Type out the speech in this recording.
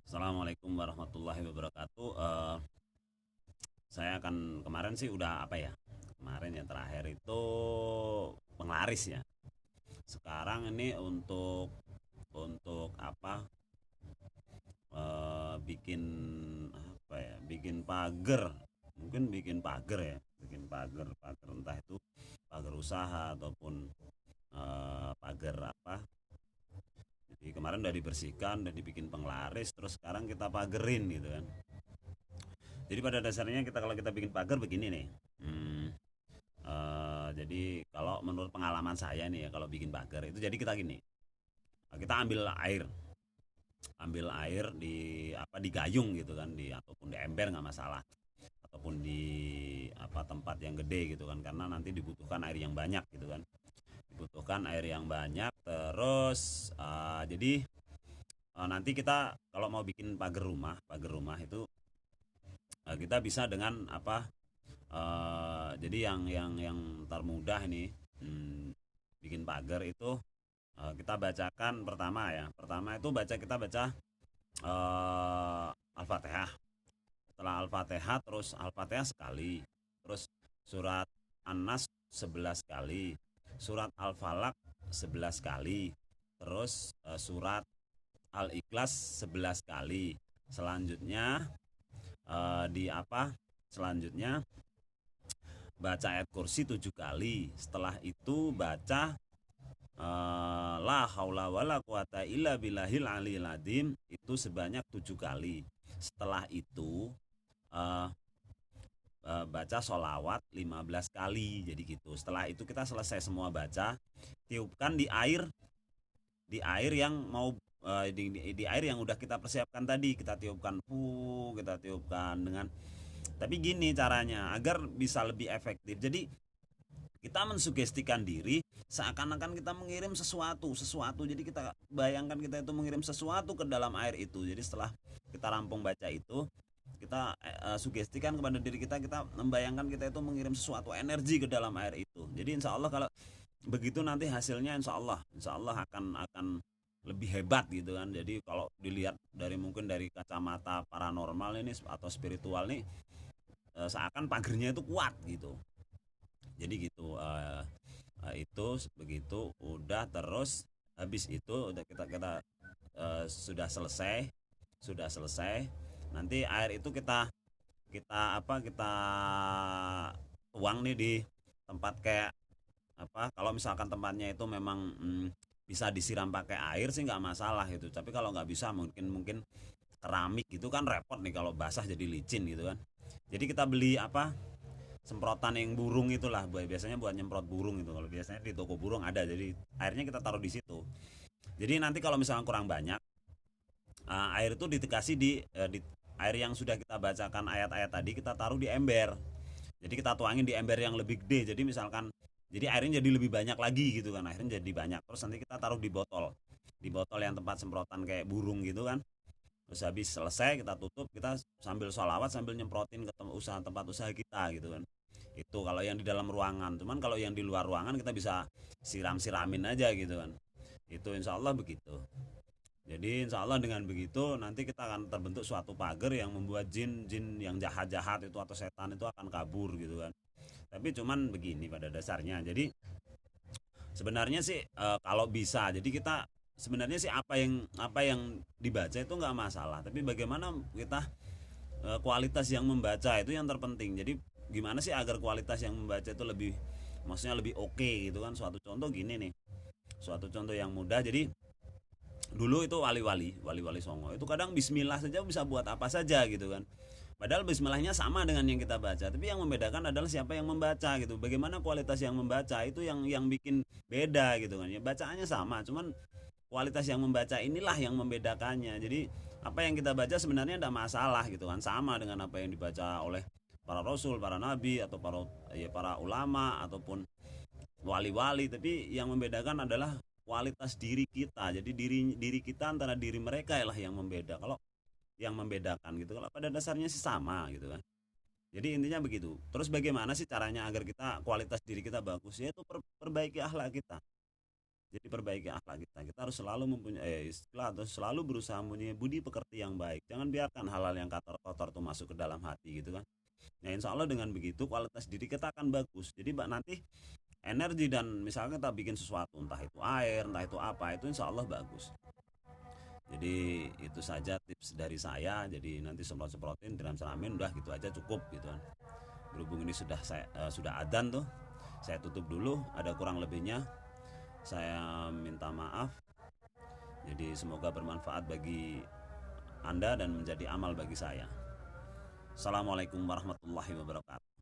Assalamualaikum warahmatullahi wabarakatuh. Saya akan kemarin sih udah apa ya? Kemarin yang terakhir itu penglaris ya. Sekarang ini untuk apa? Bikin apa ya? Bikin pagar. Mungkin bikin pagar ya. Bikin pagar entah itu pagar usaha ataupun pagar apa? Jadi kemarin udah dibersihkan, udah dibikin penglaris, terus sekarang kita pagerin gitu kan. Jadi pada dasarnya kalau kita bikin pagar begini nih. Hmm, jadi kalau menurut pengalaman saya nih ya kalau bikin pagar itu jadi kita gini. Kita ambil air di apa di gayung gitu kan di ataupun di ember nggak masalah ataupun di apa tempat yang gede gitu kan karena nanti dibutuhkan air yang banyak gitu kan dibutuhkan air yang banyak terus jadi nanti kita kalau mau bikin pagar rumah itu kita bisa dengan apa jadi yang termudah ini bikin pagar itu kita bacakan pertama itu kita baca Al-Fatihah. Setelah Al-Fatihah terus Al-Fatihah sekali, terus surat An-Nas 11 kali, surat Al-Falaq 11 kali, terus surat Al-Ikhlas 11 kali. Selanjutnya di apa selanjutnya baca ayat kursi 7 kali. Setelah itu baca la haula wala quwata illa billahil aliyil azim itu sebanyak 7 kali. Setelah itu eh, baca sholawat 15 kali. Jadi gitu. Setelah itu kita selesai semua baca, tiupkan di air yang mau di air yang udah kita persiapkan tadi. Kita tiupkan kita tiupkan dengan tapi gini caranya agar bisa lebih efektif. Jadi kita mensugestikan diri seakan-akan kita mengirim sesuatu jadi kita bayangkan kita itu mengirim sesuatu ke dalam air itu. Jadi setelah kita rampung baca itu kita sugestikan kepada diri kita membayangkan kita itu mengirim sesuatu energi ke dalam air itu. Jadi insya Allah kalau begitu nanti hasilnya insya Allah akan lebih hebat gitu kan. Jadi kalau dilihat dari mungkin dari kacamata paranormal ini atau spiritual nih seakan pagernya itu kuat gitu. Jadi gitu itu begitu udah terus habis itu udah kita sudah selesai nanti air itu kita kita apa kita tuang nih di tempat kayak apa kalau misalkan tempatnya itu memang bisa disiram pakai air sih nggak masalah gitu tapi kalau nggak bisa mungkin mungkin keramik gitu kan repot nih kalau basah jadi licin gitu kan jadi kita beli apa semprotan yang burung itulah biasanya buat nyemprot burung itu kalau biasanya di toko burung ada jadi airnya kita taruh di situ jadi nanti kalau misalnya kurang banyak air itu dikasih di air yang sudah kita bacakan ayat-ayat tadi kita taruh di ember jadi kita tuangin di ember yang lebih gede jadi misalkan jadi airnya jadi lebih banyak lagi gitu kan airnya jadi banyak terus nanti kita taruh di botol yang tempat semprotan kayak burung gitu kan terus habis selesai kita tutup kita sambil sholawat sambil nyemprotin ke tempat usaha kita gitu kan itu kalau yang di dalam ruangan cuman kalau yang di luar ruangan kita bisa siram-siramin aja gitu kan itu insya Allah begitu jadi insya Allah dengan begitu nanti kita akan terbentuk suatu pagar yang membuat jin-jin yang jahat-jahat itu atau setan itu akan kabur gitu kan tapi cuman begini pada dasarnya jadi sebenarnya sih kalau bisa jadi kita sebenarnya sih apa yang dibaca itu nggak masalah tapi bagaimana kita kualitas yang membaca itu yang terpenting jadi gimana sih agar kualitas yang membaca itu lebih maksudnya lebih oke gitu kan suatu contoh gini nih suatu contoh yang mudah jadi dulu itu wali-wali songo itu kadang bismillah saja bisa buat apa saja gitu kan padahal bismillahnya sama dengan yang kita baca tapi yang membedakan adalah siapa yang membaca gitu bagaimana kualitas yang membaca itu yang bikin beda gitu kan ya bacaannya sama cuman kualitas yang membaca inilah yang membedakannya jadi apa yang kita baca sebenarnya tidak masalah gitu kan sama dengan apa yang dibaca oleh para rasul para nabi atau para ulama ataupun wali-wali tapi yang membedakan adalah kualitas diri kita jadi diri diri kita antara diri mereka lah yang membeda kalau yang membedakan gitu kalau pada dasarnya sih sama gitu kan jadi intinya begitu terus bagaimana sih caranya agar kita kualitas diri kita bagus yaitu perbaiki akhlak kita Jadi perbaiki akhlak kita. Kita harus selalu mempunyai istilah atau selalu berusaha mempunyai budi pekerti yang baik. Jangan biarkan hal-hal yang kotor-kotor itu masuk ke dalam hati gitu kan. Ya insya Allah dengan begitu kualitas diri kita akan bagus. Jadi mbak nanti energi dan misalnya kita bikin sesuatu entah itu air entah itu apa itu insya Allah bagus. Jadi itu saja tips dari saya. Jadi nanti semprot-semprotin dalam selamin udah gitu aja cukup gitu kan. Berhubung ini sudah adzan tuh, saya tutup dulu. Ada kurang lebihnya saya minta maaf. Jadi semoga bermanfaat bagi Anda dan menjadi amal bagi saya. Assalamualaikum warahmatullahi wabarakatuh.